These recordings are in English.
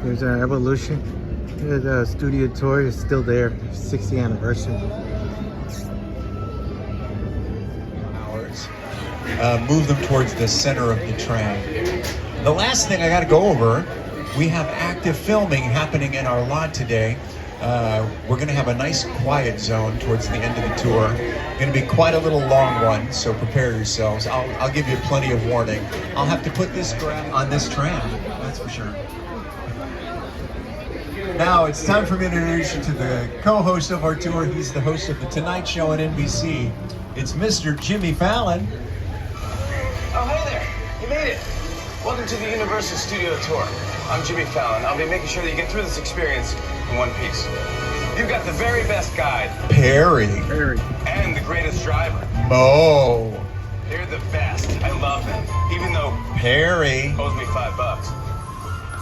There's our Evolution. The studio tour is still there. 60th anniversary. Move them towards the center of the tram. The last thing I got to go over, we have active filming happening in our lot today. We're going to have a nice quiet zone towards the end of the tour. Going to be quite a little long one, so prepare yourselves. I'll give you plenty of warning. I'll have to put this on this tram, that's for sure. Now it's time for me to introduce you to the co-host of our tour. He's the host of The Tonight Show on NBC. It's Mr. Jimmy Fallon. Oh, hey there. You made it. Welcome to the Universal Studio Tour. I'm Jimmy Fallon. I'll be making sure that you get through this experience in one piece. You've got the very best guide. Perry. And the greatest driver. Mo. They're the best. I love them. Even though Perry owes me $5.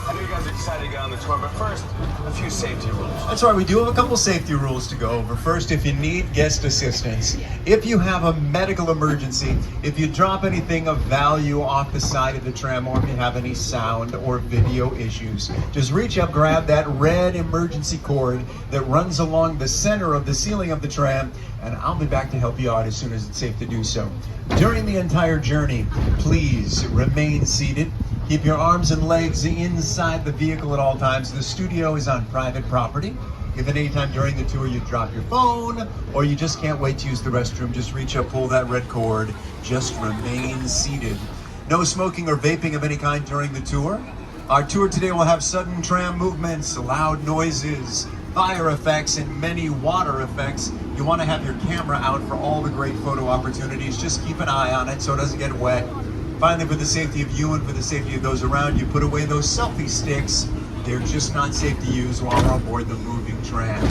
I know you guys are excited to get on the tour, but first, a few safety rules. That's right, we do have a couple safety rules to go over. First, if you need guest assistance, if you have a medical emergency, if you drop anything of value off the side of the tram, or if you have any sound or video issues, just reach up, grab that red emergency cord that runs along the center of the ceiling of the tram, and I'll be back to help you out as soon as it's safe to do so. During the entire journey, please remain seated. Keep your arms and legs inside the vehicle at all times. The studio is on private property. If at any time during the tour you drop your phone or you just can't wait to use the restroom, just reach up, pull that red cord, just remain seated. No smoking or vaping of any kind during the tour. Our tour today will have sudden tram movements, loud noises, fire effects, and many water effects. You want to have your camera out for all the great photo opportunities. Just keep an eye on it so it doesn't get wet. Finally, for the safety of you and for the safety of those around you, put away those selfie sticks. They're just not safe to use while we're on board the moving tram.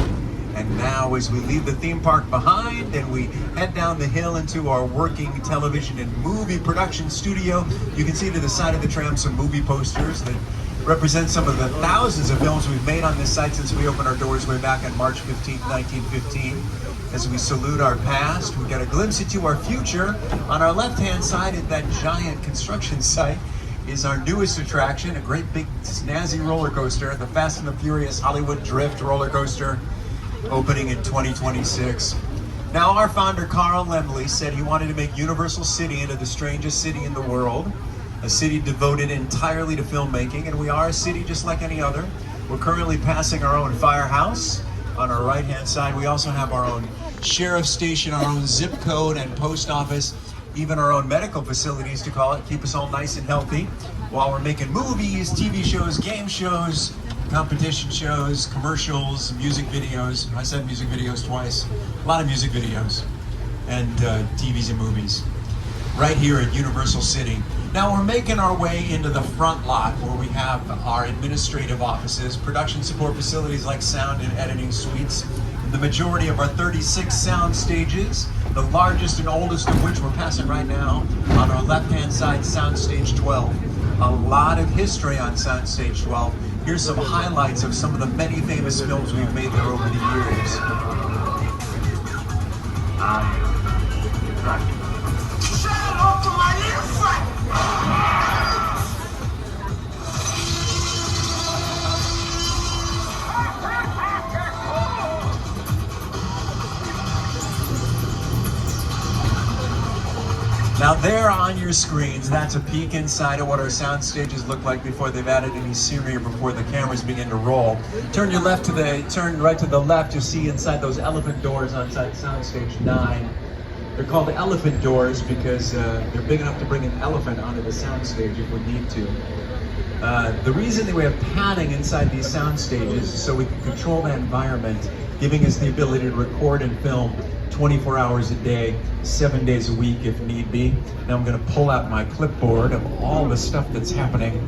And now, as we leave the theme park behind and we head down the hill into our working television and movie production studio, you can see to the side of the tram some movie posters that represent some of the thousands of films we've made on this site since we opened our doors way back on March 15, 1915. As we salute our past, we get a glimpse into our future. On our left-hand side at that giant construction site is our newest attraction, a great big snazzy roller coaster, the Fast and the Furious Hollywood Drift roller coaster, opening in 2026. Now, our founder, Carl Laemmle, said he wanted to make Universal City into the strangest city in the world, a city devoted entirely to filmmaking, and we are a city just like any other. We're currently passing our own firehouse. On our right-hand side, we also have our own sheriff's station, our own zip code and post office, even our own medical facilities to call it, keep us all nice and healthy while we're making movies, TV shows, game shows, competition shows, commercials, music videos. I said music videos twice. A lot of music videos and TVs and movies right here at Universal City. Now we're making our way into the front lot where we have our administrative offices, production support facilities like sound and editing suites, the majority of our 36 sound stages, the largest and oldest of which we're passing right now on our left-hand side, Soundstage 12. A lot of history on Soundstage 12. Here's some highlights of some of the many famous films we've made there over the years. Now there on your screens, that's a peek inside of what our sound stages look like before they've added any scenery or before the cameras begin to roll. Turn right to the left, you'll see inside those elephant doors on Soundstage 9. They're called elephant doors because they're big enough to bring an elephant onto the soundstage if we need to. The reason that we have padding inside these sound stages is so we can control that environment, giving us the ability to record and film 24 hours a day, 7 days a week if need be. Now I'm going to pull out my clipboard of all the stuff that's happening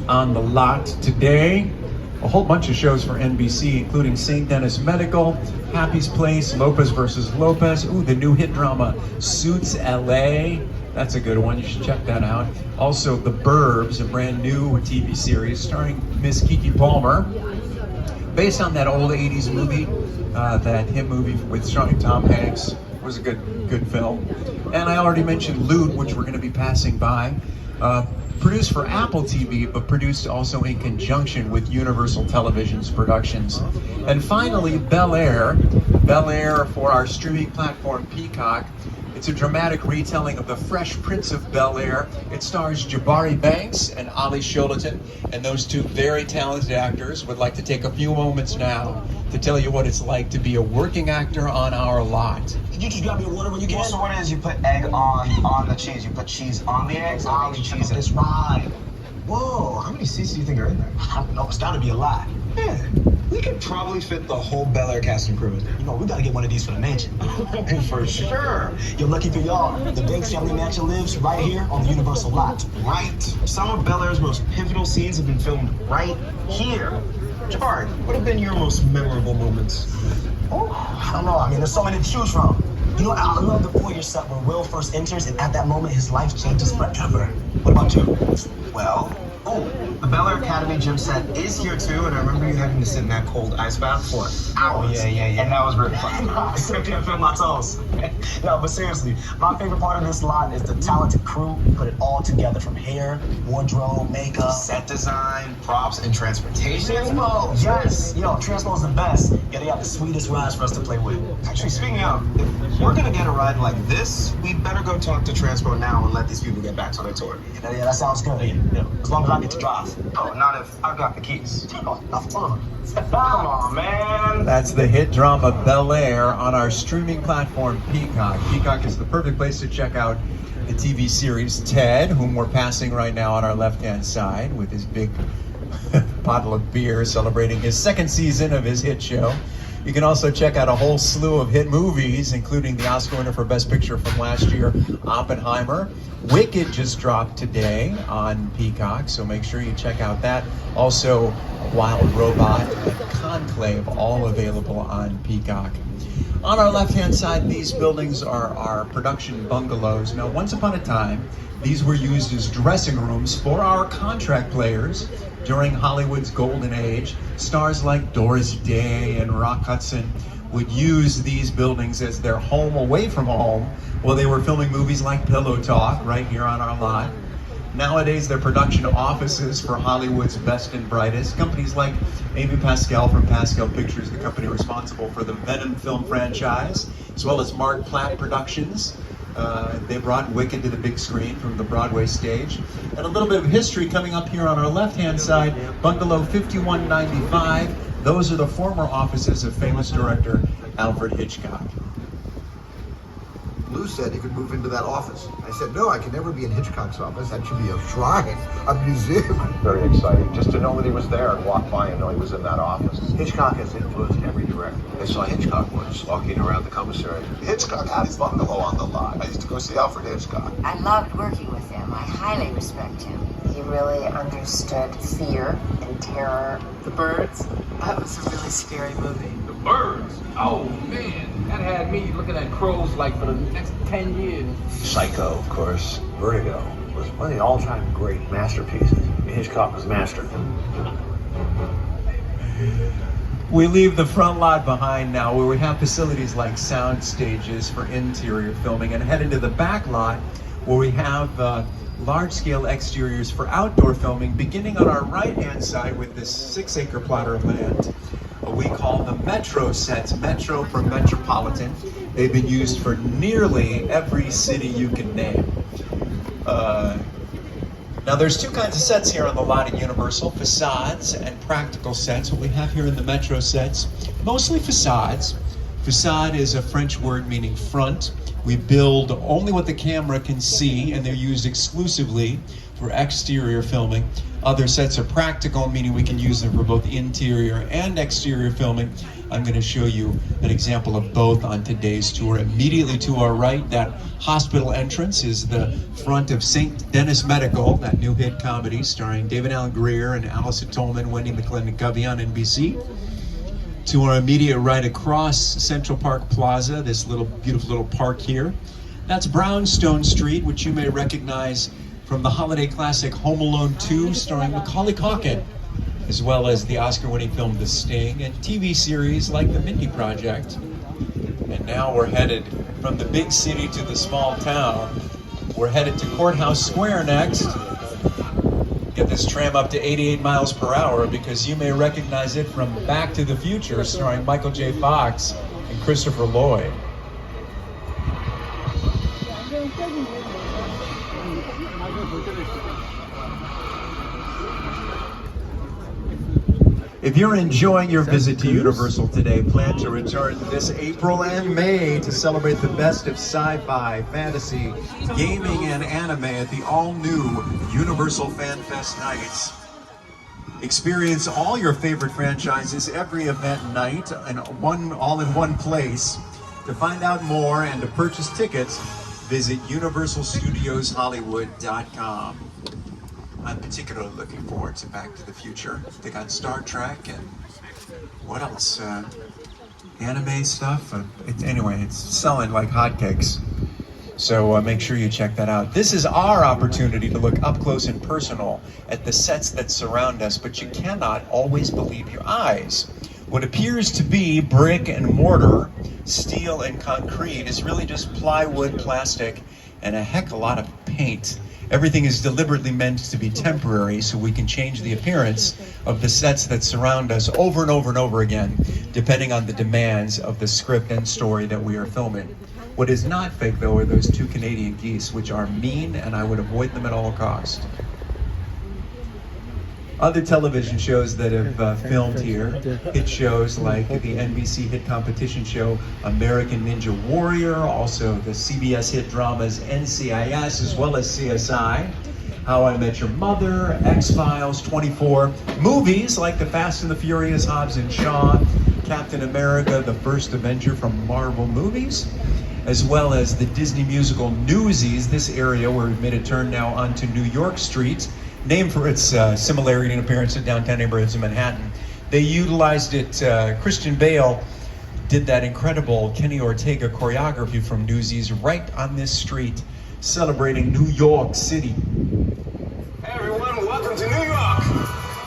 on the lot today. A whole bunch of shows for NBC, including St. Denis Medical, Happy's Place, Lopez versus Lopez. Ooh, the new hit drama, Suits LA. That's a good one, you should check that out. Also, The Burbs, a brand new TV series starring Miss Keke Palmer, based on that old 80s movie, that hit movie with starring Tom Hanks. It was a good film. And I already mentioned Loot, which we're going to be passing by. Produced for Apple TV, but produced also in conjunction with Universal Television's productions. And finally, Bel Air. Bel Air for our streaming platform Peacock. It's a dramatic retelling of the Fresh Prince of Bel Air. It stars Jabari Banks and Ali Sholatin, and those two very talented actors would like to take a few moments now to tell you what it's like to be a working actor on our lot. Did you just grab me a water when you Yeah, can? so what it is, you put egg on the cheese. You put cheese on the eggs, and you cheese it. That's right. Whoa, how many seats do you think are in there? I don't know, it's gotta be a lot. Man, we could probably fit the whole Bel Air cast and crew in there. You know, we gotta get one of these for the mansion. For sure. You're lucky for y'all. The Banks family mansion lives right here on the Universal lot. Right. Some of Bel Air's most pivotal scenes have been filmed right here. Jabari, what have been your most memorable moments? Oh, I don't know. I mean, there's so many to choose from. You know, I love the foyer set where Will first enters, and at that moment, his life changes forever. What about you? Well, the Bel Air Academy gym set is here too, and I remember you having to sit in that cold ice bath for hours. Yeah. And that was really fun. I still can't feel my toes. No, but seriously, my favorite part of this lot is the talented crew who put it all together, from hair, wardrobe, makeup, Set design, props, and transportation. Transpo. Yes, yo, Transpo's the best. Yeah, they have the sweetest rides for us to play with. Actually, speaking of, if we're gonna get a ride like this, we better go talk to Transpo now and let these people get back to their tour. Yeah, that sounds good. Yeah, as long as I get to drive. Oh, not if I've got the keys. Oh, not fun. Come on, man. That's the hit drama Bel Air on our streaming platform Peacock. Peacock is the perfect place to check out the TV series Ted, whom we're passing right now on our left-hand side with his big bottle of beer celebrating his second season of his hit show. You can also check out a whole slew of hit movies, including the Oscar winner for Best Picture from last year, Oppenheimer. Wicked just dropped today on Peacock, so make sure you check out that. Also, Wild Robot and Conclave, all available on Peacock. On our left-hand side, these buildings are our production bungalows. Now, once upon a time, these were used as dressing rooms for our contract players during Hollywood's golden age. Stars like Doris Day and Rock Hudson would use these buildings as their home away from home while they were filming movies like Pillow Talk right here on our lot. Nowadays, they're production offices for Hollywood's best and brightest. Companies like Amy Pascal from Pascal Pictures, the company responsible for the Venom film franchise, as well as Mark Platt Productions. They brought Wicked to the big screen from the Broadway stage. And a little bit of history coming up here on our left-hand side, Bungalow 5195. Those are the former offices of famous director Alfred Hitchcock. Lou said he could move into that office. I said, no, I can never be in Hitchcock's office. That should be a shrine, a museum. Very exciting, just to know that he was there and walk by and know he was in that office. Hitchcock has influenced every director. I saw Hitchcock once walking around the commissary. Hitchcock had his bungalow on the lot. I used to go see Alfred Hitchcock. I loved working with him. I highly respect him. He really understood fear and terror. The Birds, that was a really scary movie. The Birds? Oh, man. That had me looking at crows like for the next 10 years. Psycho, of course. Vertigo was one of the all-time great masterpieces. Hitchcock was master. We leave the front lot behind now, where we have facilities like sound stages for interior filming, and head into the back lot where we have large-scale exteriors for outdoor filming, beginning on our right-hand side with this 6-acre plot of land. We call them Metro sets, Metro for Metropolitan. They've been used for nearly every city you can name. Now there's two kinds of sets here on the lot at Universal, facades and practical sets. What we have here in the Metro sets, mostly facades. Facade is a French word meaning front. We build only what the camera can see, and they're used exclusively for exterior filming. Other sets are practical, meaning we can use them for both interior and exterior filming. I'm going to show you an example of both on today's tour. Immediately to our right, that hospital entrance is the front of St. Denis Medical, that new hit comedy starring David Alan Grier and Allison Tolman, Wendy McClendon-Covey on NBC. To our immediate right across Central Park Plaza, this beautiful little park here. That's Brownstone Street, which you may recognize from the holiday classic Home Alone 2, starring Macaulay Culkin, as well as the Oscar-winning film The Sting, and TV series like The Mindy Project. And now we're headed from the big city to the small town We're headed to Courthouse Square next. Get this tram up to 88 miles per hour because you may recognize it from Back to the Future, starring Michael J. Fox and Christopher Lloyd. If you're enjoying your visit to Universal today, plan to return this April and May to celebrate the best of sci-fi, fantasy, gaming, and anime at the all-new Universal Fan Fest nights. Experience all your favorite franchises every event night and all in one place. To find out more and to purchase tickets, visit universalstudioshollywood.com. I'm particularly looking forward to Back to the Future. They got Star Trek and what else? Anime stuff. Anyway, it's selling like hotcakes. So make sure you check that out. This is our opportunity to look up close and personal at the sets that surround us, but you cannot always believe your eyes. What appears to be brick and mortar, steel and concrete is really just plywood, plastic, and a heck of a lot of paint. Everything is deliberately meant to be temporary so we can change the appearance of the sets that surround us over and over and over again, depending on the demands of the script and story that we are filming. What is not fake, though, are those two Canadian geese, which are mean, and I would avoid them at all costs. Other television shows that have filmed here, hit shows like the NBC hit competition show American Ninja Warrior, also the CBS hit dramas NCIS as well as CSI, How I Met Your Mother, X-Files, 24, movies like The Fast and the Furious, Hobbs and Shaw, Captain America, the First Avenger from Marvel movies, as well as the Disney musical Newsies, this area where we've made a turn now onto New York Street, named for its similarity in appearance to downtown neighborhoods in Manhattan. They utilized it, Christian Bale did that incredible Kenny Ortega choreography from Newsies right on this street, celebrating New York City. Hey everyone, welcome to New York.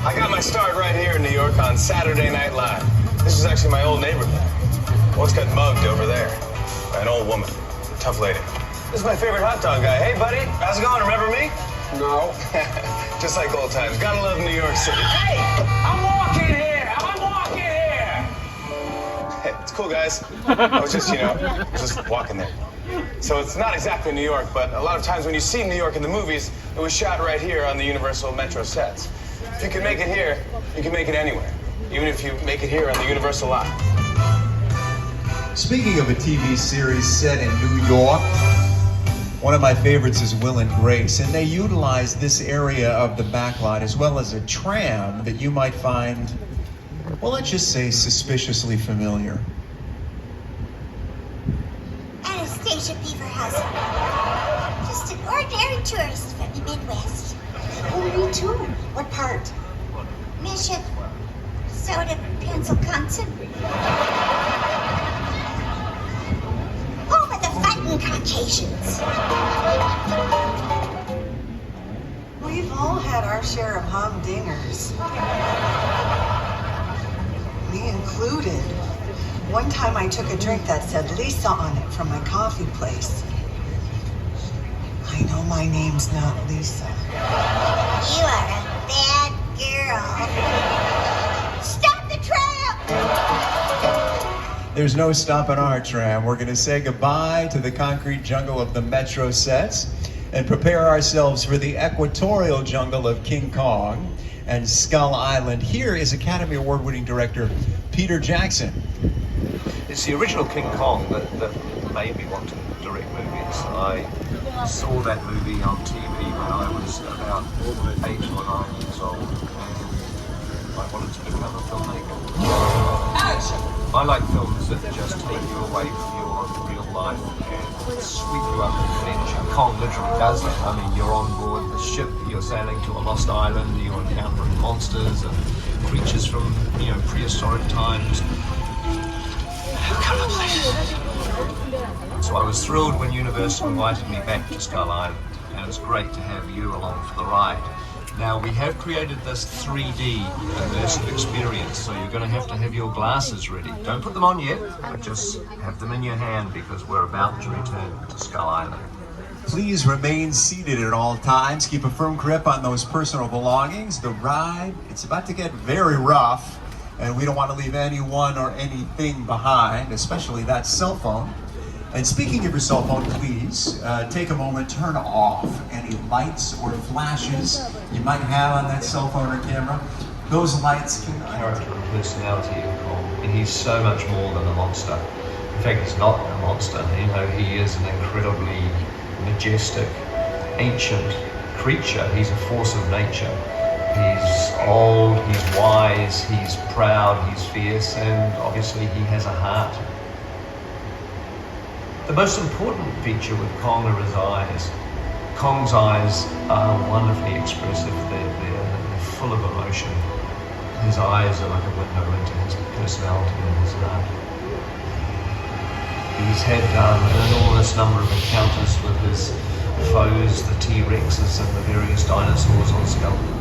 I got my start right here in New York on Saturday Night Live. This is actually my old neighborhood. Once got mugged over there by an old woman, tough lady. This is my favorite hot dog guy. Hey buddy, how's it going, remember me? No. Just like old times. Gotta love New York City. Hey! I'm walking here! Hey, it's cool, guys. I was just, just walking there. So it's not exactly New York, but a lot of times when you see New York in the movies, it was shot right here on the Universal Metro sets. If you can make it here, you can make it anywhere. Even if you make it here on the Universal lot. Speaking of a TV series set in New York, one of my favorites is Will and Grace, and they utilize this area of the backlot as well as a tram that you might find, well, let's just say suspiciously familiar. Anastasia Beaverhausen. Just an ordinary tourist from the Midwest. Oh, me too. What part? Minnesota, Wisconsin. Caucasians. We've all had our share of humdingers. Me included. One time I took a drink that said Lisa on it from my coffee place. I know my name's not Lisa. You are a bad girl. Stop the tram! There's no stopping our tram. We're going to say goodbye to the concrete jungle of the Metro sets and prepare ourselves for the equatorial jungle of King Kong and Skull Island. Here is Academy Award-winning director Peter Jackson. It's the original King Kong that made me want to direct movies. I saw that movie on TV when I was about 8 or 9 years old, and I wanted to become a filmmaker. I like films that just take you away from your real life and sweep you up the fringe. Kong literally does that. I mean, you're on board the ship, you're sailing to a lost island, you're encountering monsters and creatures from, prehistoric times. So I was thrilled when Universal invited me back to Skull Island, and it's great to have you along for the ride. Now, we have created this 3D immersive experience, so you're going to have your glasses ready. Don't put them on yet, but just have them in your hand because we're about to return to Skull Island. Please remain seated at all times. Keep a firm grip on those personal belongings. The ride, it's about to get very rough, and we don't want to leave anyone or anything behind, especially that cell phone. And speaking of your cell phone, please take a moment, turn off any lights or flashes you might have on that cell phone or camera. Those lights can... Character and personality of Kong, and he's so much more than a monster. In fact, he's not a monster. You know, he is an incredibly majestic, ancient creature. He's a force of nature. He's old, he's wise, he's proud, he's fierce, and obviously he has a heart. The most important feature with Kong are his eyes. Kong's eyes are wonderfully expressive. They're full of emotion. His eyes are like a window into his personality and his heart. He's had an enormous number of encounters with his foes, the T-Rexes and the various dinosaurs on Skeleton.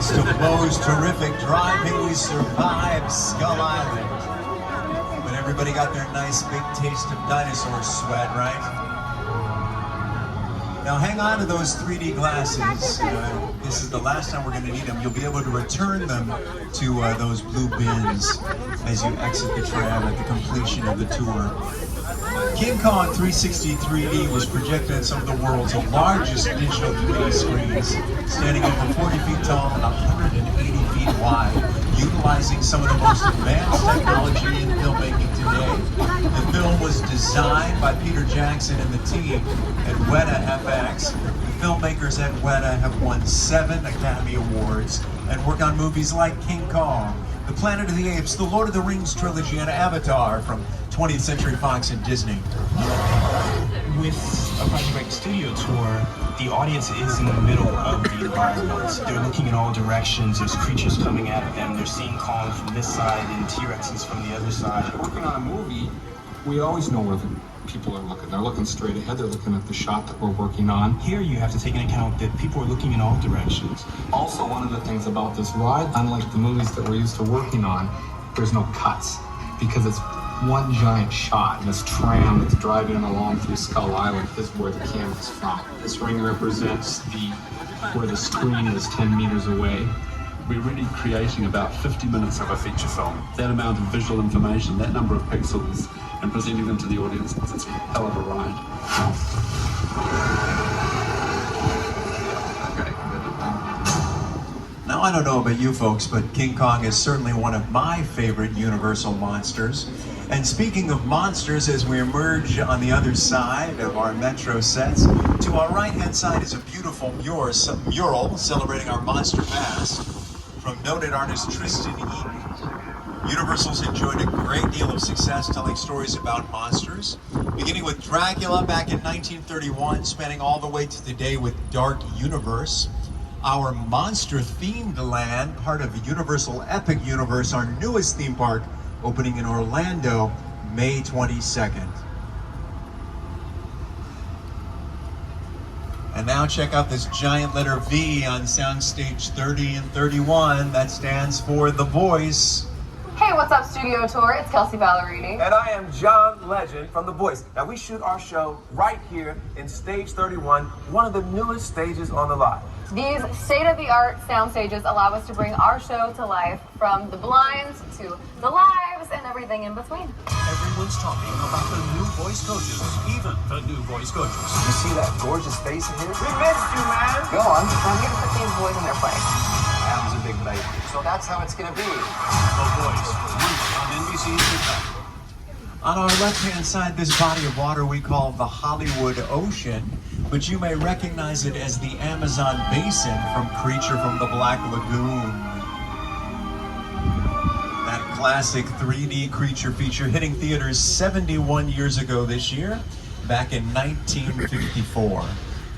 To Bo's terrific driving, we survived Skull Island. But everybody got their nice big taste of dinosaur sweat, right? Now hang on to those 3D glasses. This is the last time we're going to need them. You'll be able to return them to those blue bins as you exit the tram at the completion of the tour. King Kong 360 3D was projected at some of the world's largest digital 3D screens, standing over 40 feet tall and 180 feet wide, utilizing some of the most advanced technology in filmmaking today. The film was designed by Peter Jackson and the team at Weta FX. The filmmakers at Weta have won 7 Academy Awards and work on movies like King Kong, The Planet of the Apes, The Lord of the Rings trilogy, and Avatar from 20th Century Fox and Disney. With a project like Studio Tour, the audience is in the middle of the environment. They're looking in all directions, there's creatures coming at them, they're seeing Kong from this side and T-Rexes from the other side. Working on a movie, we always know where the people are looking. They're looking straight ahead, they're looking at the shot that we're working on. Here you have to take into account that people are looking in all directions. Also, one of the things about this ride, unlike the movies that we're used to working on, there's no cuts, because it's one giant shot. And this tram that's driving along through Skull Island is where the camera's from. This ring represents where the screen is 10 meters away. We're really creating about 50 minutes of a feature film. That amount of visual information, that number of pixels, and presenting them to the audience, it's a hell of a ride. Now, I don't know about you folks, but King Kong is certainly one of my favorite Universal monsters. And speaking of monsters, as we emerge on the other side of our Metro sets, to our right-hand side is a beautiful mural celebrating our monster past from noted artist Tristan Eaton. Universal's enjoyed a great deal of success telling stories about monsters, beginning with Dracula back in 1931, spanning all the way to today with Dark Universe. Our monster-themed land, part of the Universal Epic Universe, our newest theme park, opening in Orlando, May 22nd. And now check out this giant letter V on Soundstage 30 and 31. That stands for The Voice. Hey, what's up, Studio Tour? It's Kelsey Ballerini. And I am John Legend from The Voice. Now, we shoot our show right here in Stage 31, one of the newest stages on the lot. These state-of-the-art sound stages allow us to bring our show to life, from the blinds to the lives and everything in between. Everyone's talking about the new voice coaches, even the new voice coaches. You see that gorgeous face in here? We missed you, man! Go on. I'm here to put these boys in their place. Adam's a big baby. So that's how it's going to be. The Voice, on NBC Chicago. On our left-hand side, this body of water we call the Hollywood Ocean, but you may recognize it as the Amazon Basin from Creature from the Black Lagoon. That classic 3D creature feature hitting theaters 71 years ago this year, back in 1954.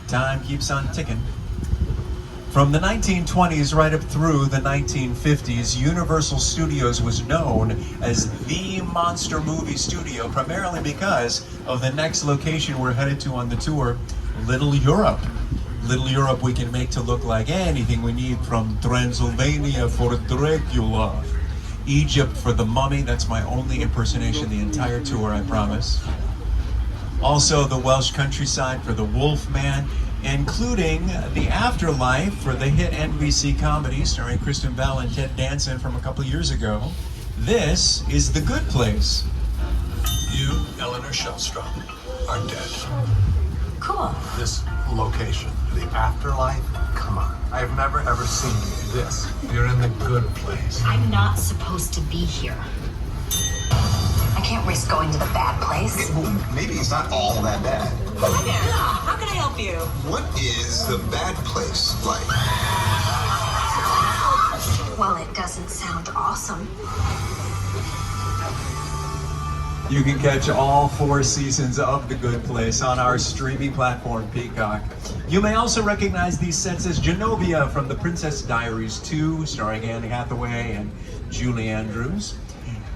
Time keeps on ticking. From the 1920s right up through the 1950s, Universal Studios was known as the monster movie studio, primarily because of the next location we're headed to on the tour, Little Europe. Little Europe we can make to look like anything we need, from Transylvania for Dracula, Egypt for the Mummy. That's my only impersonation the entire tour, I promise. Also the Welsh countryside for the Wolfman, including the Afterlife for the hit NBC comedy starring Kristen Bell and Ted Danson from a couple years ago. This is The Good Place. You, Eleanor Shellstrom, are dead. Cool. This location, the afterlife, come on. I've never ever seen this. You're in the good place. I'm not supposed to be here. I can't risk going to the bad place. Okay, well, maybe it's not all that bad. Hi there. How can I help you? What is the bad place like? Well, it doesn't sound awesome. You can catch all 4 seasons of The Good Place on our streaming platform, Peacock. You may also recognize these sets as Genovia from The Princess Diaries 2, starring Anne Hathaway and Julie Andrews,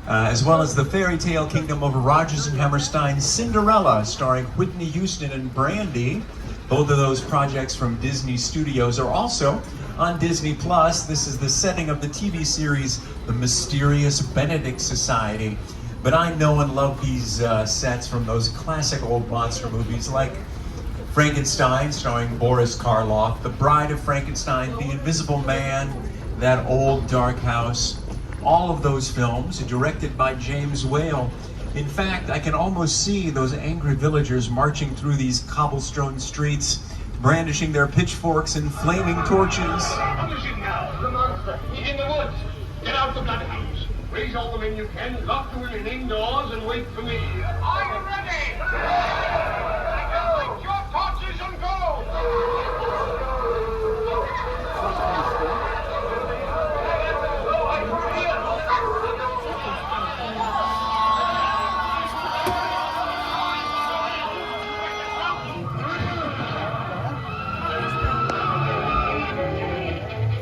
as well as the fairy tale kingdom of Rodgers and Hammerstein's Cinderella, starring Whitney Houston and Brandy. Both of those projects from Disney Studios are also on Disney+. This is the setting of the TV series The Mysterious Benedict Society. But I know and love these sets from those classic old monster movies like Frankenstein, starring Boris Karloff, The Bride of Frankenstein, The Invisible Man, That Old Dark House. All of those films directed by James Whale. In fact, I can almost see those angry villagers marching through these cobblestone streets, brandishing their pitchforks and flaming torches. Publishing now. The monster. He's in the woods. Get out the bloodhouse. Raise all the men you can, lock the women indoors, and wait for me. Are you ready? Light your torches and go!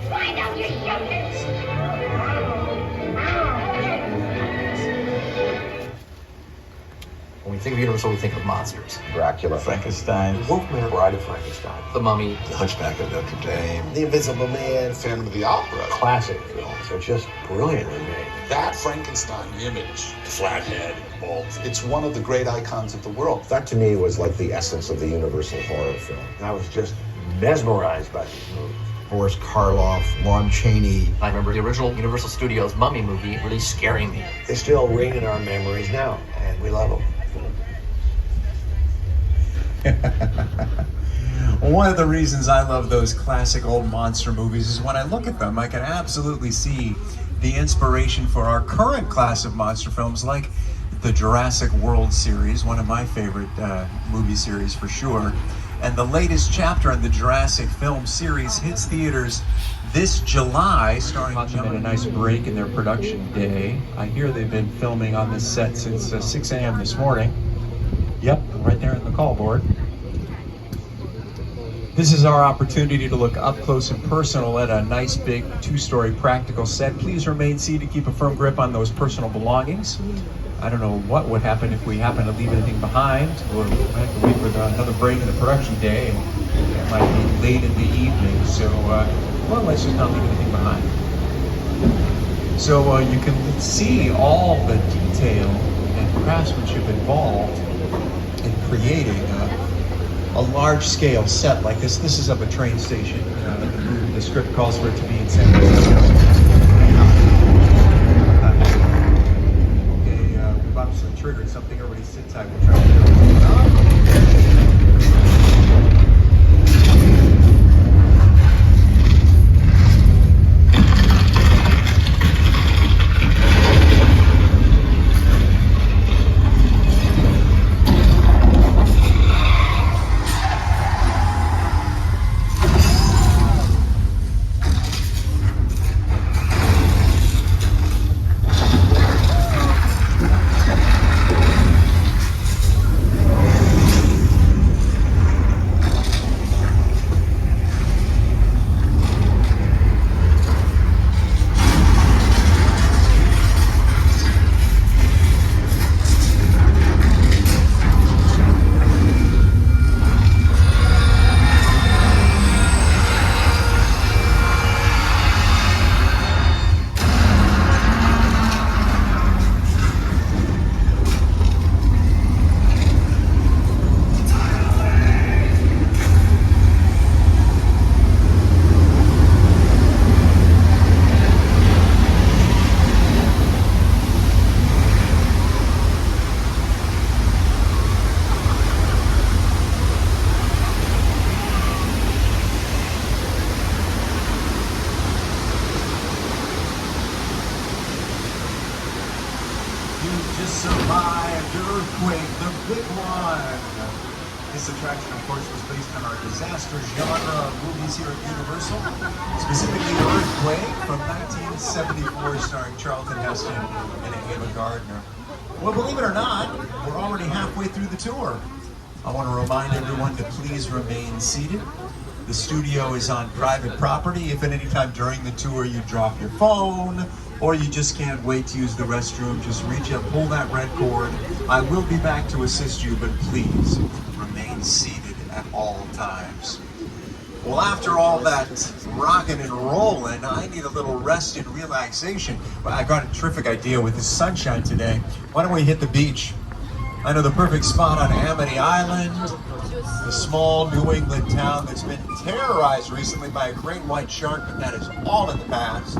Find out your youngest. When we think of Universal first what we think of monsters. Dracula, Frankenstein, Wolfman, Bride of Frankenstein, The Mummy, The Hunchback of Notre Dame, The Invisible Man, Phantom of the Opera. classic films are just brilliantly made. That Frankenstein image, flathead, bald. It's one of the great icons of the world. That to me was like the essence of the Universal horror film. And I was just mesmerized by these movies. Boris Karloff, Lon Chaney. I remember the original Universal Studios Mummy movie really scaring me. They still ring in our memories now, and we love them. One of the reasons I love those classic old monster movies is when I look at them, I can absolutely see the inspiration for our current class of monster films, like the Jurassic World series, one of my favorite movie series for sure. And the latest chapter in the Jurassic film series hits theaters this July, starring John. A nice break in their production day. I hear they've been filming on this set since 6 a.m. this morning. Yep, right there on the call board. This is our opportunity to look up close and personal at a nice big 2-story practical set. Please remain seated, keep a firm grip on those personal belongings. I don't know what would happen if we happen to leave anything behind. We'll have to wait for another break in the production day, and it might be late in the evening. So, well, let's just not leave anything behind. So you can see all the detail and craftsmanship involved in creating a large-scale set like this. This is of a train station. The script calls for it to be in San Francisco. We've obviously triggered something. Everybody sit tight. We'll try to figure out what's going on. Just survived the earthquake, the big one. This attraction, of course, was based on our disaster genre of movies here at Universal, specifically Earthquake from 1974, starring Charlton Heston and Ava Gardner. Well, believe it or not, we're already halfway through the tour. I want to remind everyone to please remain seated. The studio is on private property. If at any time during the tour you drop your phone, or you just can't wait to use the restroom, just reach up, pull that red cord. I will be back to assist you, but please remain seated at all times. Well, after all that rocking and rolling, I need a little rest and relaxation. Well, I got a terrific idea with the sunshine today. Why don't we hit the beach? I know the perfect spot on Amity Island, the small New England town that's been terrorized recently by a great white shark, but that is all in the past.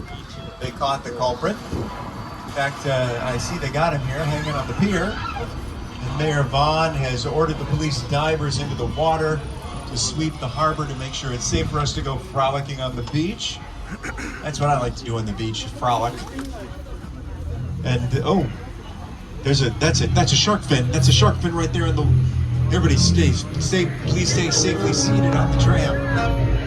They caught the culprit. In fact, I see they got him here hanging on the pier. And Mayor Vaughn has ordered the police divers into the water to sweep the harbor to make sure it's safe for us to go frolicking on the beach. That's what I like to do on the beach, frolic. And oh, that's a shark fin. That's a shark fin right there in the. Everybody please stay safely seated on the tram.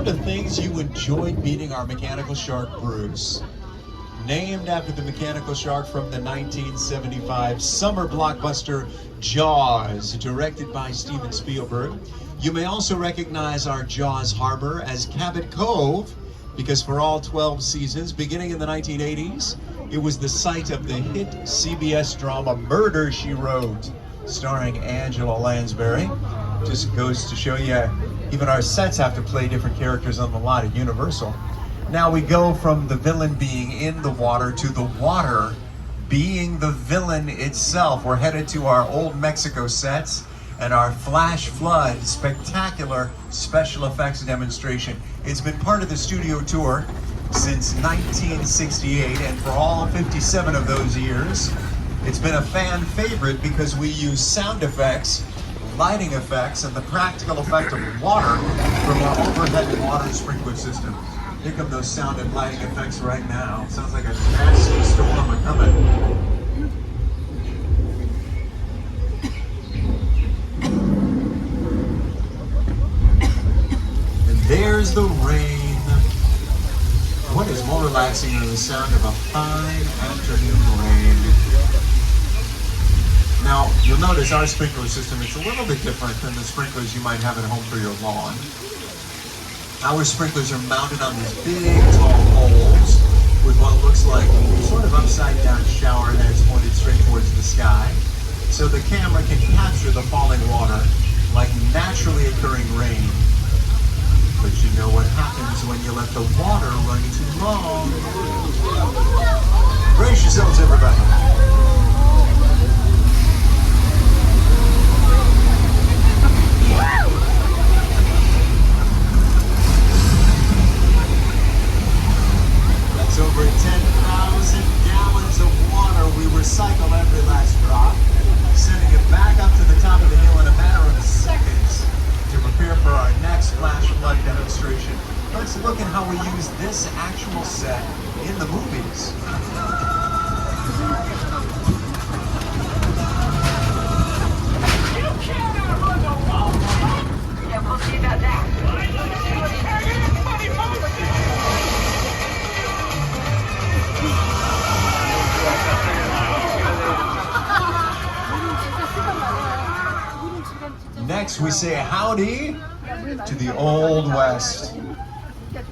the things you enjoyed meeting our mechanical shark, Bruce. Named after the mechanical shark from the 1975 summer blockbuster Jaws, directed by Steven Spielberg. You may also recognize our Jaws harbor as Cabot Cove, because for all 12 seasons, beginning in the 1980s, it was the site of the hit CBS drama Murder, She Wrote, starring Angela Lansbury. Just goes to show you, even our sets have to play different characters on the lot at Universal. Now we go from the villain being in the water to the water being the villain itself. We're headed to our old Mexico sets and our flash flood spectacular special effects demonstration. It's been part of the studio tour since 1968, and for all 57 of those years, it's been a fan favorite because we use sound effects, lighting effects, and the practical effect of water from our overhead water sprinkler system. Here come those sound and lighting effects right now. Sounds like a nasty storm coming. There's the rain. What is more relaxing than the sound of a fine afternoon rain? Now, you'll notice our sprinkler system is a little bit different than the sprinklers you might have at home for your lawn. Our sprinklers are mounted on these big, tall poles with what looks like sort of upside-down shower heads pointed straight towards the sky, so the camera can capture the falling water like naturally occurring rain. But you know what happens when you let the water run too long. Brace yourselves, everybody. That's over 10,000 gallons of water. We recycle every last drop, sending it back up to the top of the hill in a matter of seconds to prepare for our next flash flood demonstration. Let's look at how we use this actual set in the movies. Yeah, we'll see about that. Next, we say howdy to the Old West.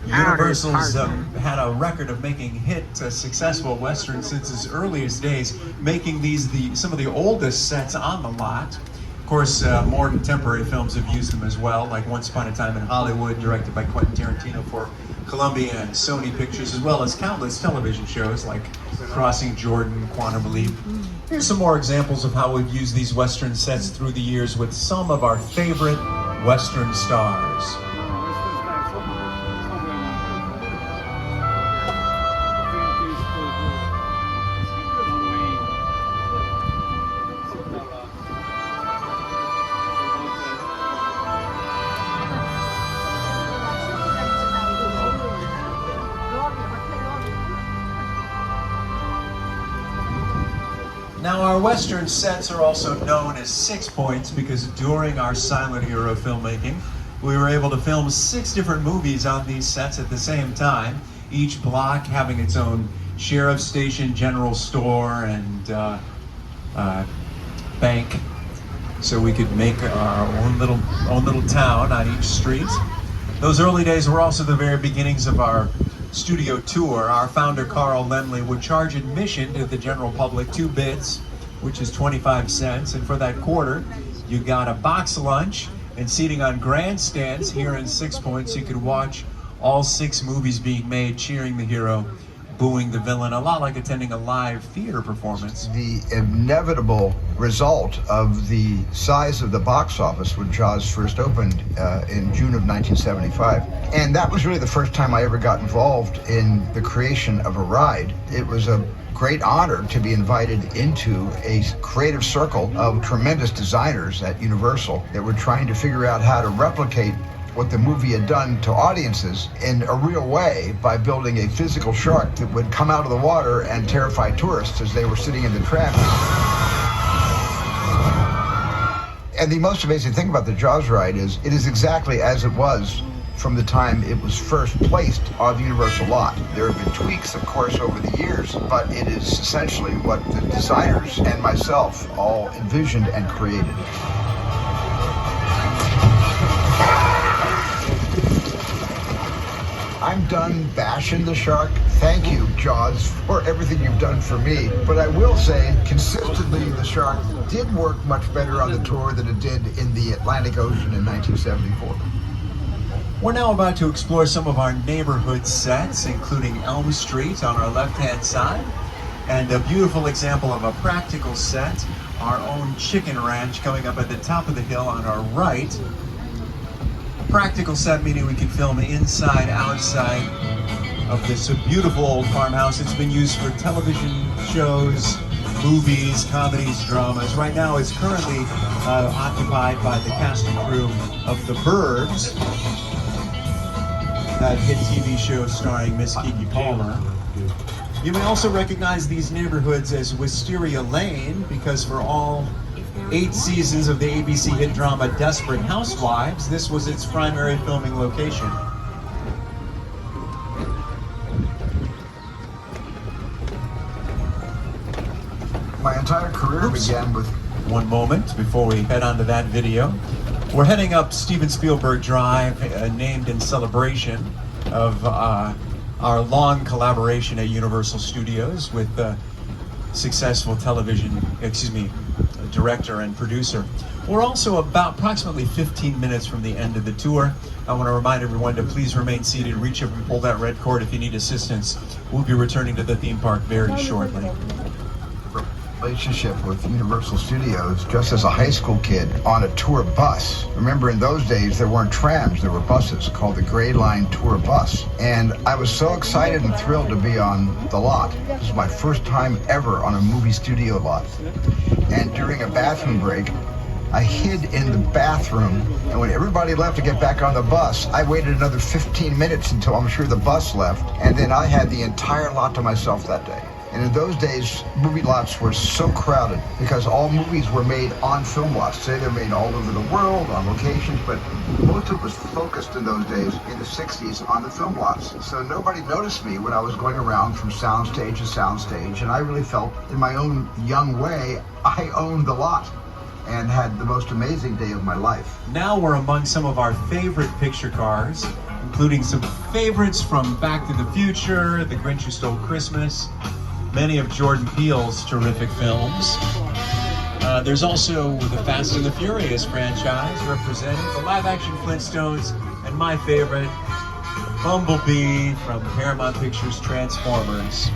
Universal's had a record of making successful westerns since its earliest days, making these some of the oldest sets on the lot. Of course, more contemporary films have used them as well, like Once Upon a Time in Hollywood, directed by Quentin Tarantino for Columbia and Sony Pictures, as well as countless television shows like Crossing Jordan, Quantum Leap. Here's some more examples of how we've used these Western sets through the years with some of our favorite Western stars. Now, our Western sets are also known as 6 points because during our silent era filmmaking, we were able to film 6 different movies on these sets at the same time, each block having its own sheriff station, general store, and bank, so we could make our own little town on each street. Those early days were also the very beginnings of our studio tour. Our founder, Carl Lemley, would charge admission to the general public 2 bits, which is 25 cents, and for that quarter, you got a box lunch and seating on grandstands here in 6 points. You could watch all 6 movies being made, cheering the hero, booing the villain, a lot like attending a live theater performance. The inevitable result of the size of the box office when Jaws first opened in June of 1975. And that was really the first time I ever got involved in the creation of a ride. It was a great honor to be invited into a creative circle of tremendous designers at Universal that were trying to figure out how to replicate what the movie had done to audiences in a real way by building a physical shark that would come out of the water and terrify tourists as they were sitting in the tram. And the most amazing thing about the Jaws ride is it is exactly as it was from the time it was first placed on the Universal lot. There have been tweaks, of course, over the years, but it is essentially what the designers and myself all envisioned and created. I'm done bashing the shark. Thank you, Jaws, for everything you've done for me. But I will say, consistently, the shark did work much better on the tour than it did in the Atlantic Ocean in 1974. We're now about to explore some of our neighborhood sets, including Elm Street on our left-hand side, and a beautiful example of a practical set, our own chicken ranch coming up at the top of the hill on our right. Practical set meaning we can film inside, outside of this beautiful old farmhouse. It's been used for television shows, movies, comedies, dramas. Right now it's currently occupied by the cast and crew of The Burbs, that hit TV show starring Miss Keke Palmer. You may also recognize these neighborhoods as Wisteria Lane, because for all 8 seasons of the ABC hit drama Desperate Housewives, this was its primary filming location. My entire career began with... One moment before we head on to that video. We're heading up Steven Spielberg Drive, named in celebration of our long collaboration at Universal Studios with successful director and producer. We're also about approximately 15 minutes from the end of the tour. I want to remind everyone to please remain seated, reach up and pull that red cord if you need assistance. We'll be returning to the theme park very shortly. Relationship with Universal Studios just as a high school kid on a tour bus. Remember, in those days there weren't trams, there were buses called the Gray Line Tour Bus. And I was so excited and thrilled to be on the lot. This was my first time ever on a movie studio lot. And during a bathroom break, I hid in the bathroom, and when everybody left to get back on the bus, I waited another 15 minutes until I'm sure the bus left, and then I had the entire lot to myself that day. And in those days, movie lots were so crowded because all movies were made on film lots. Today they're made all over the world, on locations, but most of it was focused in those days, in the 60s, on the film lots. So nobody noticed me when I was going around from soundstage to soundstage, and I really felt, in my own young way, I owned the lot and had the most amazing day of my life. Now we're among some of our favorite picture cars, including some favorites from Back to the Future, The Grinch Who Stole Christmas, many of Jordan Peele's terrific films. There's also the Fast and the Furious franchise representing the live-action Flintstones, and my favorite, Bumblebee from Paramount Pictures' Transformers.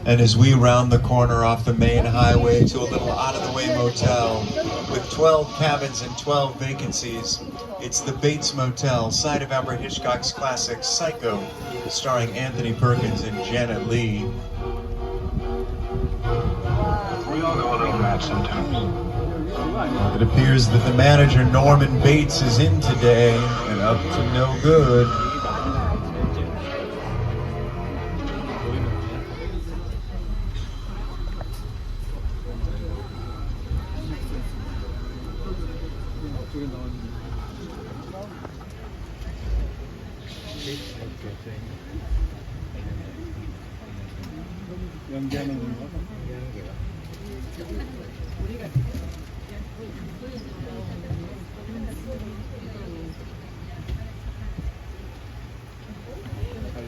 And as we round the corner off the main highway to a little out-of-the-way motel with 12 cabins and 12 vacancies, it's the Bates Motel, site of Alfred Hitchcock's classic Psycho, starring Anthony Perkins and Janet Leigh. We all go a little mad sometimes. It appears that the manager, Norman Bates, is in today and up to no good.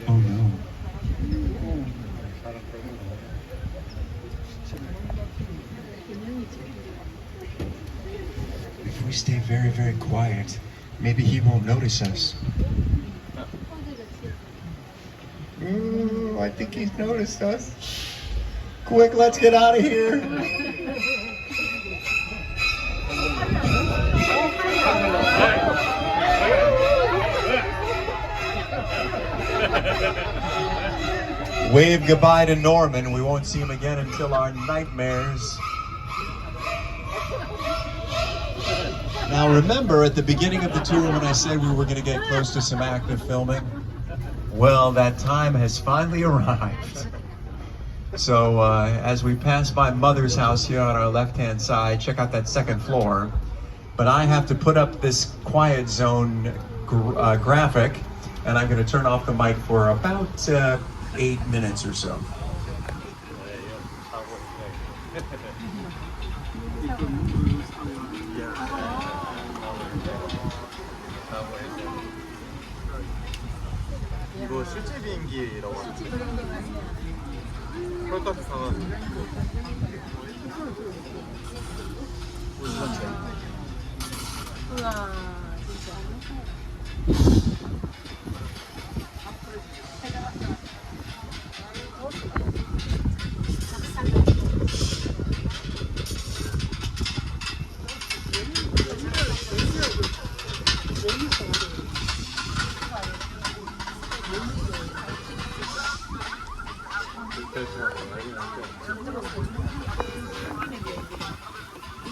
Oh no. If we stay very, very quiet, maybe he won't notice us. Ooh, I think he's noticed us. Quick, let's get out of here. Wave goodbye to Norman. We won't see him again until our nightmares. Now remember, at the beginning of the tour when I said we were going to get close to some active filming? Well, that time has finally arrived. So as we pass by Mother's house here on our left-hand side, check out that second floor. But I have to put up this quiet zone graphic, and I'm going to turn off the mic for about 8 minutes or so. 이거 실제 비행기라고 하죠. 헐값 사가지고. 우와,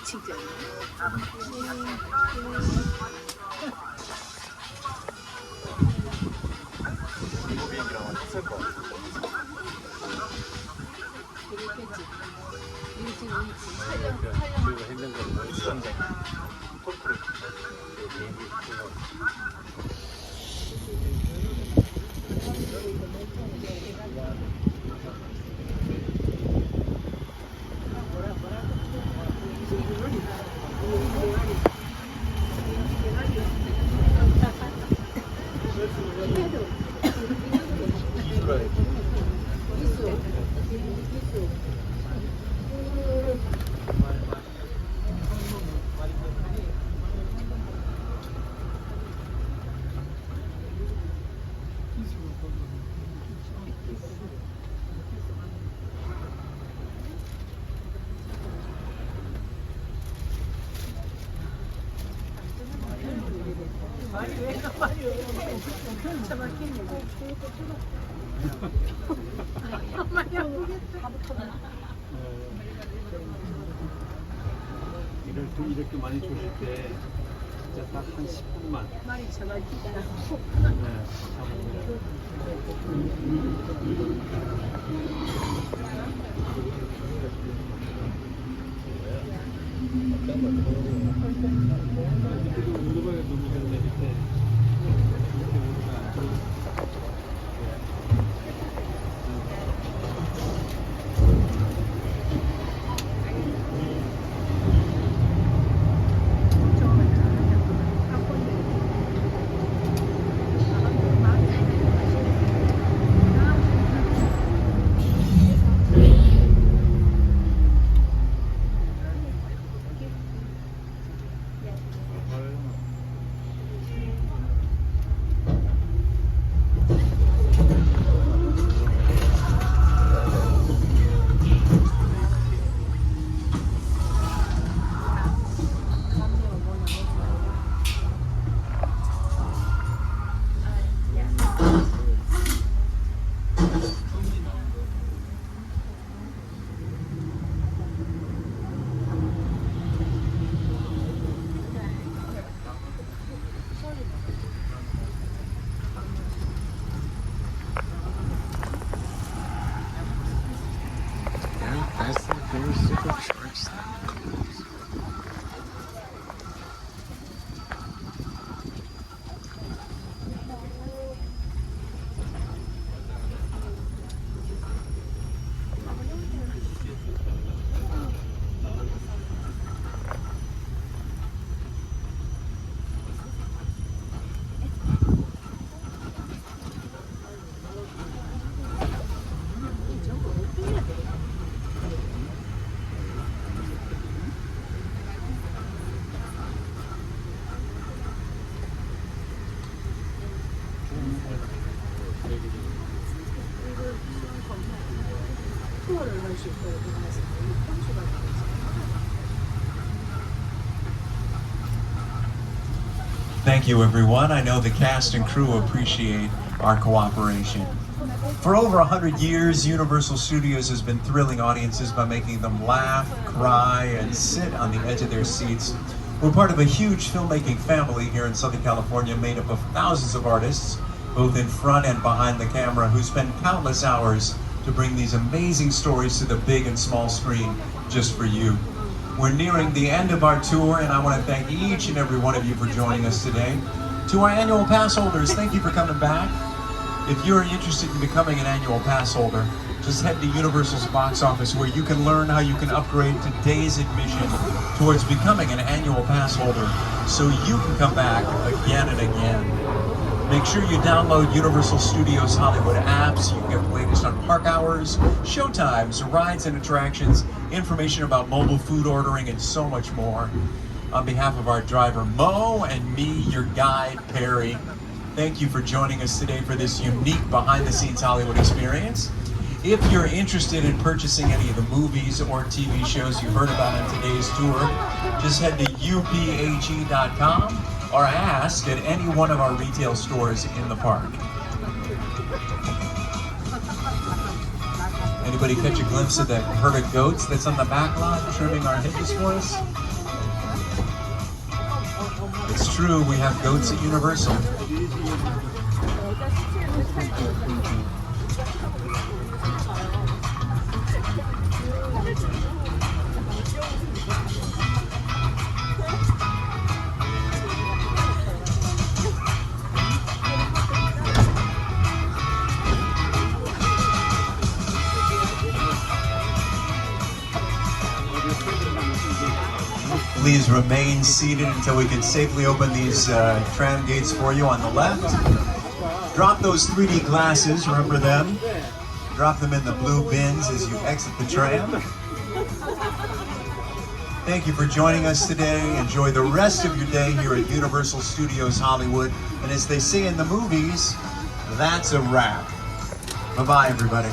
진짜. 이렇게 많이 주실 때 진짜 딱 한 10분만 말이 정말 기다려. Thank you, everyone. I know the cast and crew appreciate our cooperation. For over 100 years, Universal Studios has been thrilling audiences by making them laugh, cry, and sit on the edge of their seats We're part of a huge filmmaking family here in Southern California made up of thousands of artists, both in front and behind the camera, who spend countless hours to bring these amazing stories to the big and small screen just for you. We're nearing the end of our tour, and I want to thank each and every one of you for joining us today. To our annual pass holders, thank you for coming back. If you're interested in becoming an annual pass holder, just head to Universal's box office, where you can learn how you can upgrade today's admission towards becoming an annual pass holder so you can come back again and again. Make sure you download Universal Studios Hollywood apps so you can get the latest on park hours, showtimes, rides and attractions, information about mobile food ordering, and so much more. On behalf of our driver Mo and me, your guide Perry, thank you for joining us today for this unique behind-the-scenes Hollywood experience. If you're interested in purchasing any of the movies or TV shows you heard about on today's tour, just head to uphe.com or ask at any one of our retail stores in the park. Anybody catch a glimpse of that herd of goats that's on the backlot trimming our hedges for us? It's true, we have goats at Universal. Please remain seated until we can safely open these tram gates for you on the left. Drop those 3D glasses, remember them. Drop them in the blue bins as you exit the tram. Thank you for joining us today. Enjoy the rest of your day here at Universal Studios Hollywood. And as they say in the movies, that's a wrap. Bye-bye, everybody.